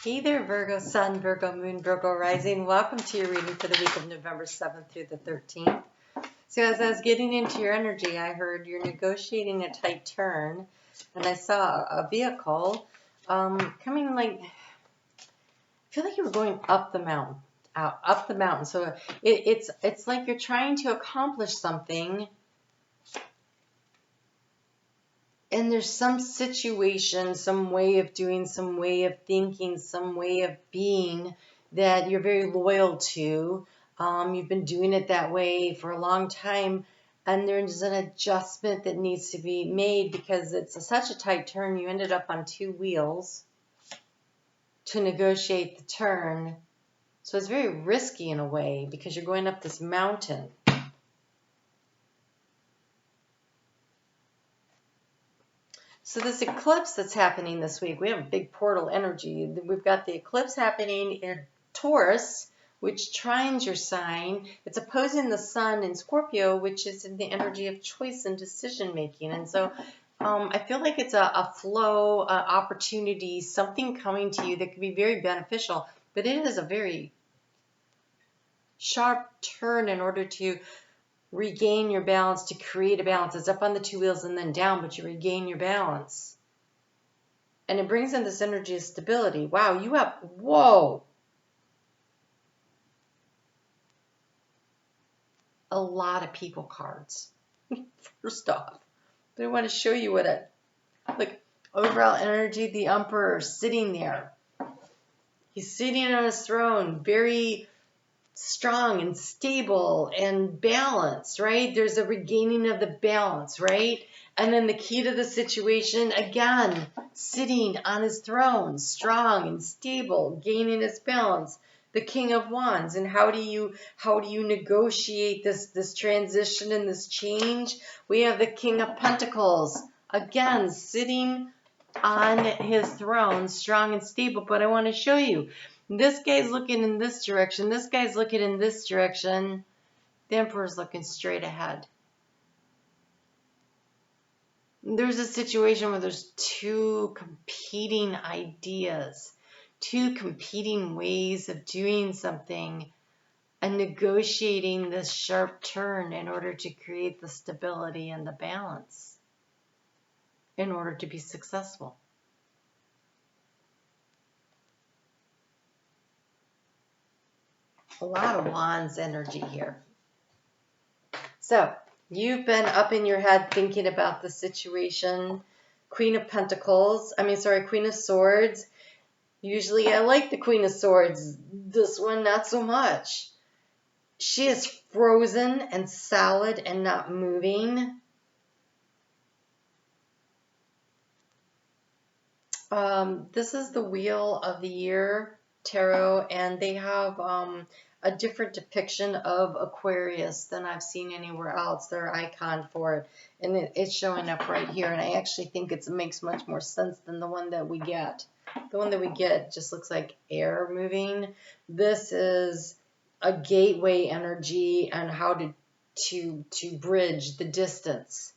Hey there, Virgo Sun, Virgo Moon, Virgo Rising. Welcome to your reading for the week of November 7th through the 13th. So as I was getting into your energy, I heard you're negotiating a tight turn, and I saw a vehicle coming like, I feel like you were going up the mountain, up the mountain. So it's like you're trying to accomplish something, and there's some situation, some way of doing, some way of thinking, some way of being that you're very loyal to. You've been doing it that way for a long time, and there's an adjustment that needs to be made because it's such a tight turn. You ended up on two wheels to negotiate the turn. So it's very risky in a way because you're going up this mountain. So this eclipse that's happening this week, we have a big portal energy. We've got the eclipse happening in Taurus, which trines your sign. It's opposing the sun in Scorpio, which is in the energy of choice and decision making. And so I feel like it's a flow, opportunity, something coming to you that could be very beneficial, but it is a very sharp turn in order to regain your balance, to create a balance. It's up on the two wheels and then down, but you regain your balance. And it brings in this energy of stability. Wow, you have, whoa, a lot of people cards. First off, but I want to show you what like overall energy, the Emperor sitting there. He's sitting on his throne, very strong and stable and balanced, right? There's a regaining of the balance, right? And then the key to the situation, again, sitting on his throne, strong and stable, gaining his balance. The King of Wands. And how do you negotiate this transition and this change? We have the King of Pentacles, again, sitting on his throne, strong and stable. But I want to show you, this guy's looking in this direction. This guy's looking in this direction. The Emperor's looking straight ahead. There's a situation where there's two competing ideas, two competing ways of doing something and negotiating this sharp turn in order to create the stability and the balance in order to be successful. A lot of Wands energy here. So you've been up in your head thinking about the situation. Queen of Swords. Usually I like the Queen of Swords. This one, not so much. She is frozen and solid and not moving. This is the Wheel of the Year tarot, and they have a different depiction of Aquarius than I've seen anywhere else. Their icon for it, and it's showing up right here. And I actually think it makes much more sense than the one that we get. The one that we get just looks like air moving. This is a gateway energy and how to bridge the distance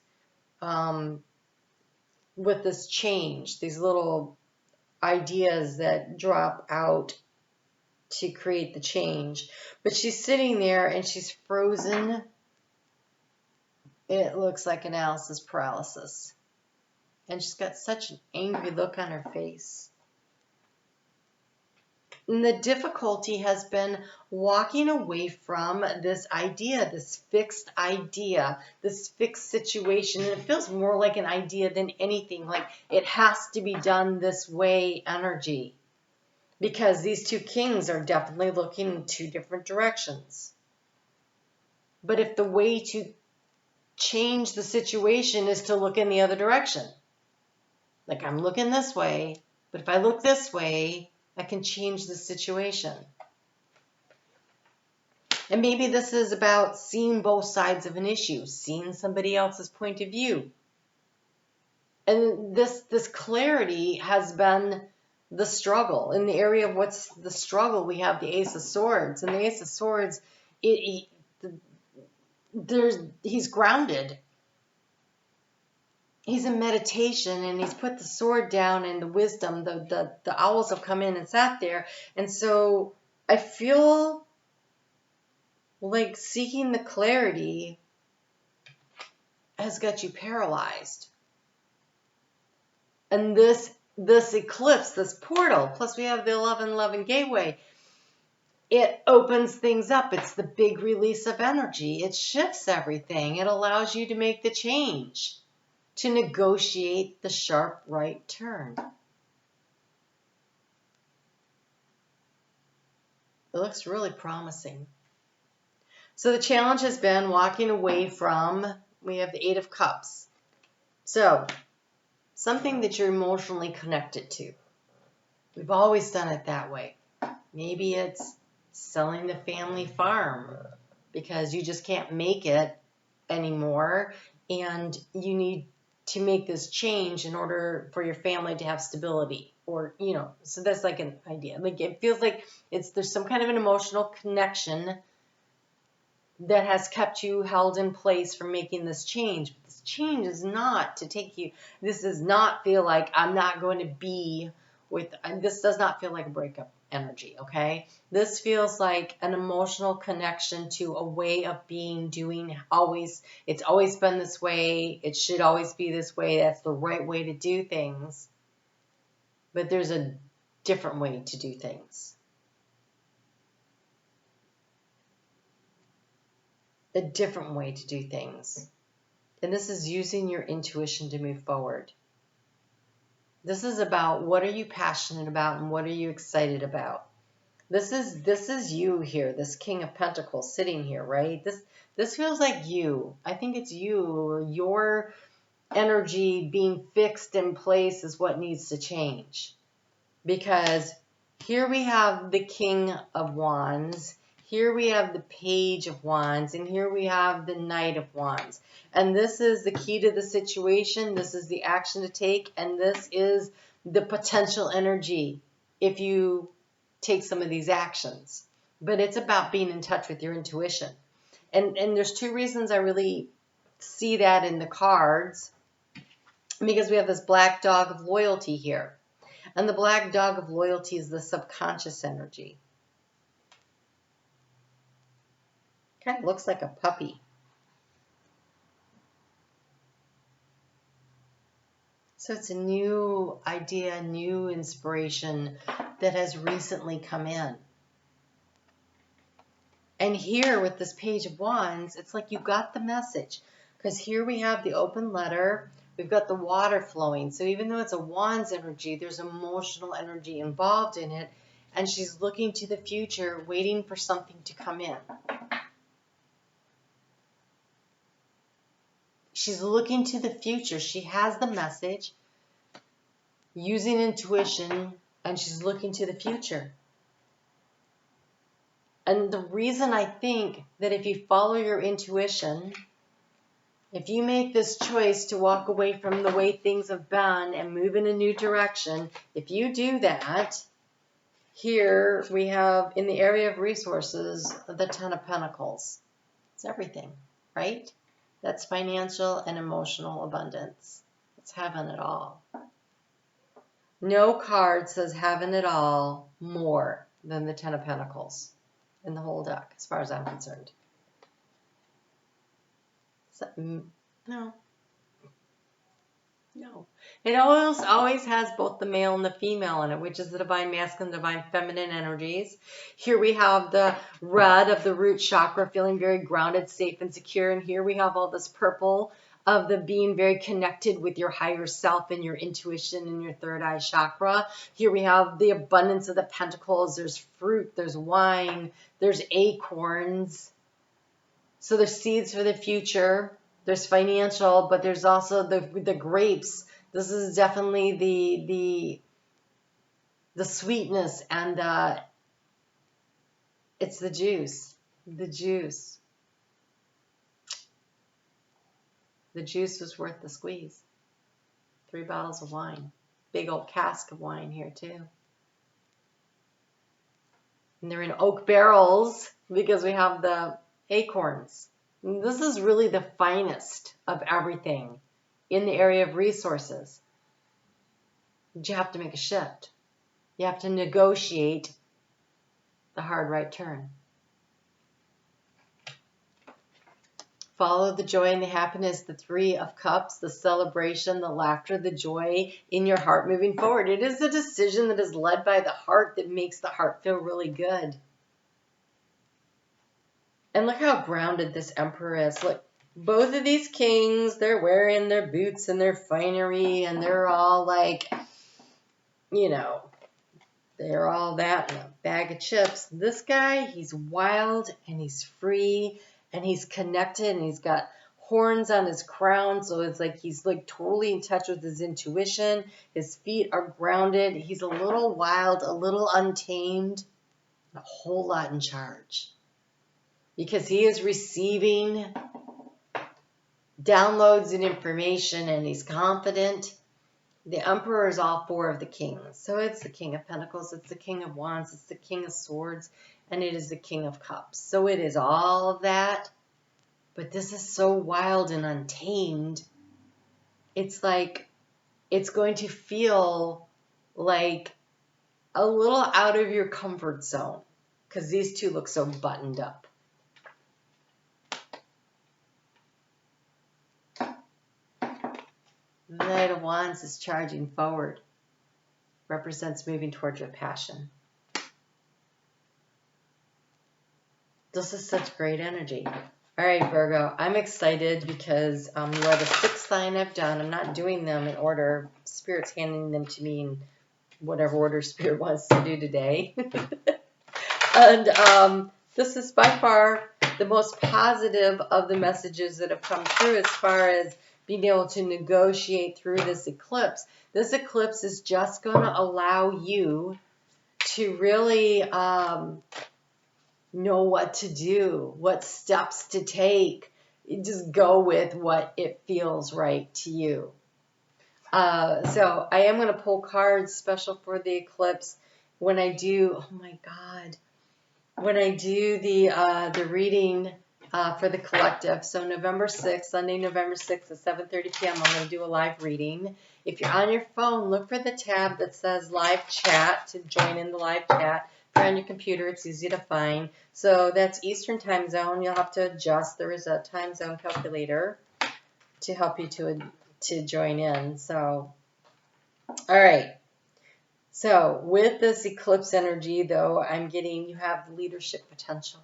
with this change. These little ideas that drop out to create the change. But she's sitting there and she's frozen. It looks like analysis paralysis. And she's got such an angry look on her face. And the difficulty has been walking away from this idea, this fixed situation. And it feels more like an idea than anything, like it has to be done this way energy. Because these two kings are definitely looking in two different directions. But if the way to change the situation is to look in the other direction, like I'm looking this way, but if I look this way, I can change the situation. And maybe this is about seeing both sides of an issue, seeing somebody else's point of view. And this clarity has been the struggle. In the area of what's the struggle, we have the Ace of Swords. And the Ace of Swords, he's grounded. he's in meditation and he's put the sword down and the wisdom, the owls have come in and sat there. And so I feel like seeking the clarity has got you paralyzed. And this eclipse, this portal, plus we have the 1111 gateway, it opens things up. It's the big release of energy. It shifts everything. It allows you to make the change, to negotiate the sharp right turn. It looks really promising. So the challenge has been walking away from, we have the 8 of Cups. So something that you're emotionally connected to. We've always done it that way. Maybe it's selling the family farm because you just can't make it anymore and you need to make this change in order for your family to have stability, or so that's like an idea. Like it feels like there's some kind of an emotional connection that has kept you held in place for making this change. But this change is not to take you, this does not feel like I'm not going to be with, this does not feel like a breakup energy, okay? This feels like an emotional connection to a way of being, doing, always, it's always been this way, it should always be this way, that's the right way to do things. But there's a different way to do things. A different way to do things. And this is using your intuition to move forward. This is about what are you passionate about and what are you excited about. This is you here, this King of Pentacles sitting here, right? This feels like you. I think it's you, or your energy being fixed in place is what needs to change. Because here we have the King of Wands, here we have the Page of Wands, and here we have the Knight of Wands. And this is the key to the situation, this is the action to take, and this is the potential energy if you take some of these actions. But it's about being in touch with your intuition. And there's 2 reasons I really see that in the cards. Because we have this black dog of loyalty here. And the black dog of loyalty is the subconscious energy. Kind of looks like a puppy. So it's a new idea, new inspiration that has recently come in. And here with this Page of Wands, it's like you got the message. Because here we have the open letter. We've got the water flowing. So even though it's a Wands energy, there's emotional energy involved in it. And she's looking to the future, waiting for something to come in. She's looking to the future. She has the message, using intuition, and she's looking to the future. And the reason I think that if you follow your intuition, if you make this choice to walk away from the way things have been and move in a new direction, if you do that, here we have in the area of resources, the 10 of Pentacles. It's everything, right? That's financial and emotional abundance. It's having it all. No card says having it all more than the 10 of Pentacles in the whole deck, as far as I'm concerned. So, no. It always has both the male and the female in it, which is the divine masculine, divine feminine energies. Here we have the red of the root chakra, feeling very grounded, safe, and secure. And here we have all this purple of the being very connected with your higher self and your intuition and your third eye chakra. Here we have the abundance of the pentacles. There's fruit, there's wine, there's acorns. So there's seeds for the future. There's financial, but there's also the grapes. This is definitely the sweetness, and it's the juice. The juice. The juice was worth the squeeze. 3 bottles of wine. Big old cask of wine here too. And they're in oak barrels because we have the acorns. And this is really the finest of everything. in the area of resources. But you have to make a shift. You have to negotiate the hard right turn. Follow the joy and the happiness, the Three of Cups, the celebration, the laughter, the joy in your heart moving forward. It is a decision that is led by the heart that makes the heart feel really good. And look how grounded this Emperor is. Look, both of these kings, they're wearing their boots and their finery, and they're all like, you know, they're all that in a bag of chips. This guy, he's wild and he's free and he's connected and he's got horns on his crown. So it's like he's like totally in touch with his intuition. His feet are grounded. He's a little wild, a little untamed, a whole lot in charge. Because he is receiving downloads and information and he's confident. The Emperor is all four of the kings. So it's the King of Pentacles, it's the King of Wands, it's the King of Swords, and it is the King of Cups. So it is all of that. But this is so wild and untamed. It's like, it's going to feel like a little out of your comfort zone. Because these two look so buttoned up. The Knight of Wands is charging forward. Represents moving towards your passion. This is such great energy. All right, Virgo, I'm excited because you are the sixth sign I've done. I'm not doing them in order. Spirit's handing them to me in whatever order Spirit wants to do today. And this is by far the most positive of the messages that have come through as far as being able to negotiate through this eclipse. This eclipse is just going to allow you to really know what to do, what steps to take. Just go with what it feels right to you. So I am going to pull cards special for the eclipse when I do, oh my God, when I do the reading for the collective. So November 6th, Sunday, November 6th at 7:30 p.m. I'm going to do a live reading. If you're on your phone, look for the tab that says live chat to join in the live chat. If you're on your computer, it's easy to find. So that's Eastern time zone. You'll have to adjust. There is a time zone calculator to help you to join in. So, all right. So with this eclipse energy, though, I'm getting you have leadership potential.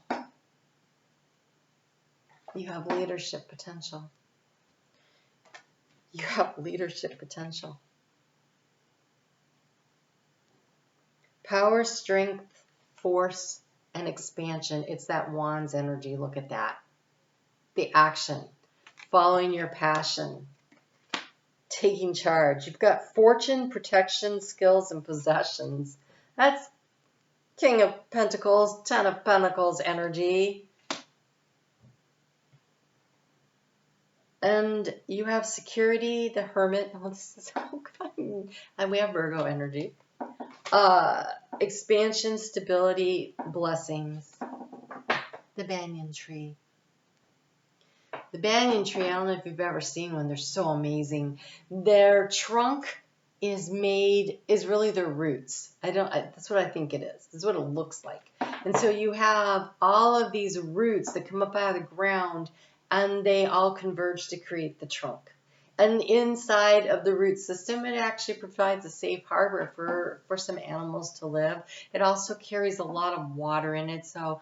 You have leadership potential. You have leadership potential. Power, strength, force, and expansion. It's that Wands energy. Look at that. The action. Following your passion. Taking charge. You've got fortune, protection, skills, and possessions. That's King of Pentacles, Ten of Pentacles energy. And you have security, the Hermit. Oh, this is so good. And we have Virgo energy. Expansion, stability, blessings. The banyan tree. The banyan tree, I don't know if you've ever seen one. They're so amazing. Their trunk is really their roots. That's what I think it is. That's what it looks like. And so you have all of these roots that come up out of the ground, and they all converge to create the trunk. And inside of the root system, it actually provides a safe harbor for some animals to live. It also carries a lot of water in it, so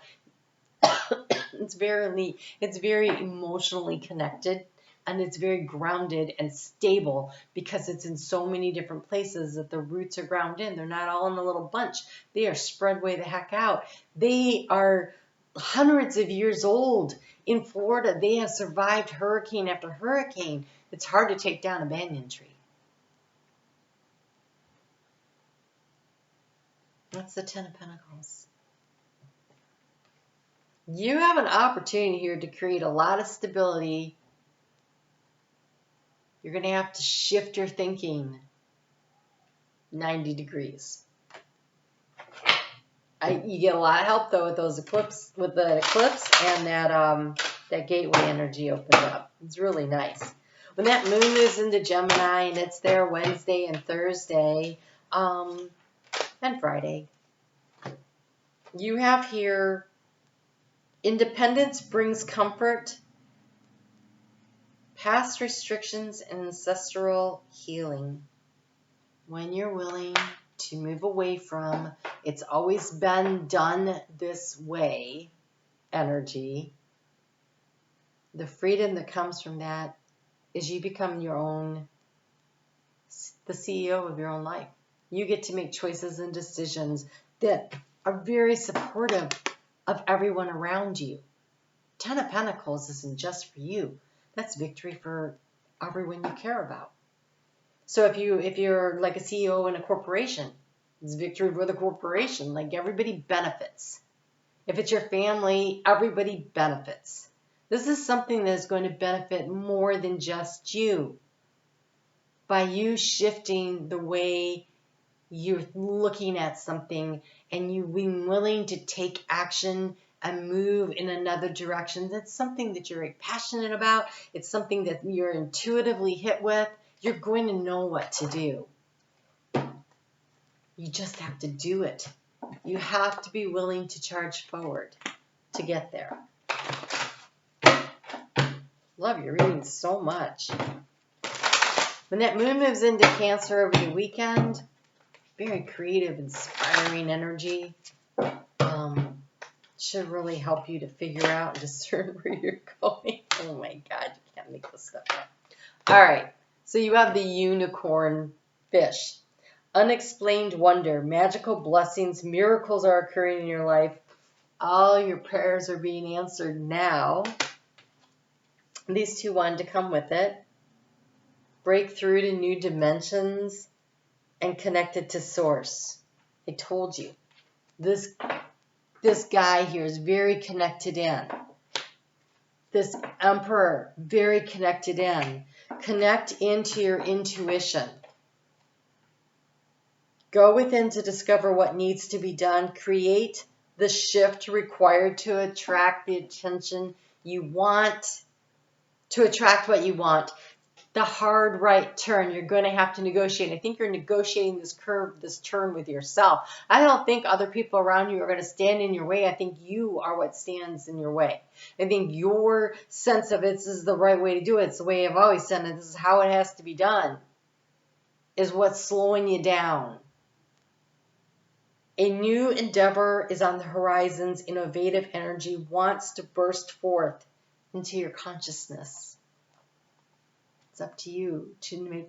it's very emotionally connected, and it's very grounded and stable because it's in so many different places that the roots are ground in. They're not all in a little bunch. They are spread way the heck out. They are hundreds of years old. In Florida, they have survived hurricane after hurricane. It's hard to take down a banyan tree. That's the Ten of Pentacles. You have an opportunity here to create a lot of stability. You're going to have to shift your thinking 90 degrees. You get a lot of help though with the eclipse and that gateway energy opens up. It's really nice. When that moon moves into Gemini, and it's there Wednesday and Thursday, and Friday, you have here independence brings comfort, past restrictions, and ancestral healing. When you're willing to move away from it's always been done this way energy, the freedom that comes from that is you become the CEO of your own life. You get to make choices and decisions that are very supportive of everyone around you. 10 of Pentacles isn't just for you. That's victory for everyone you care about. So if you're like a CEO in a corporation, it's victory for the corporation. Like everybody benefits. If it's your family, everybody benefits. This is something that is going to benefit more than just you. By you shifting the way you're looking at something and you being willing to take action and move in another direction. That's something that you're passionate about. It's something that you're intuitively hit with. You're going to know what to do. You just have to do it. You have to be willing to charge forward to get there. Love your reading so much. When that moon moves into Cancer over the weekend, very creative, inspiring energy. Should really help you to figure out and discern where you're going. Oh my God, you can't make this stuff up. All right, so you have the unicorn fish. Unexplained wonder, magical blessings, miracles are occurring in your life. All your prayers are being answered now. These two wanted to come with it. Break through to new dimensions and connected to source. I told you, this guy here is very connected in. This emperor, very connected in. Connect into your intuition. Go within to discover what needs to be done. Create the shift required to attract the attention you want, to attract what you want. The hard right turn. You're going to have to negotiate. I think you're negotiating this turn with yourself. I don't think other people around you are going to stand in your way. I think you are what stands in your way. I think your sense of this is the right way to do it. It's the way I've always done it. This is how it has to be done. Is what's slowing you down. A new endeavor is on the horizons. Innovative energy wants to burst forth into your consciousness. It's up to you to make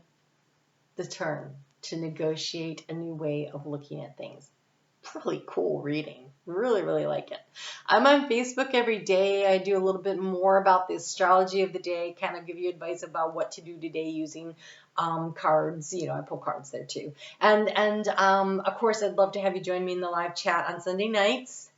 the turn, to negotiate a new way of looking at things. Really cool reading. Really, really like it. I'm on Facebook every day. I do a little bit more about the astrology of the day, kind of give you advice about what to do today using cards. You know, I pull cards there too. And of course, I'd love to have you join me in the live chat on Sunday nights.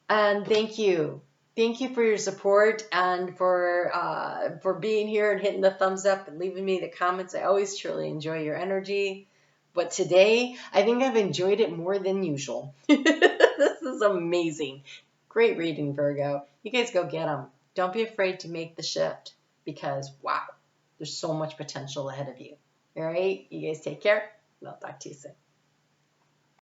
And thank you. Thank you for your support and for being here and hitting the thumbs up and leaving me the comments. I always truly enjoy your energy. But today, I think I've enjoyed it more than usual. This is amazing. Great reading, Virgo. You guys go get them. Don't be afraid to make the shift because, wow, there's so much potential ahead of you. All right? You guys take care. And I'll talk to you soon.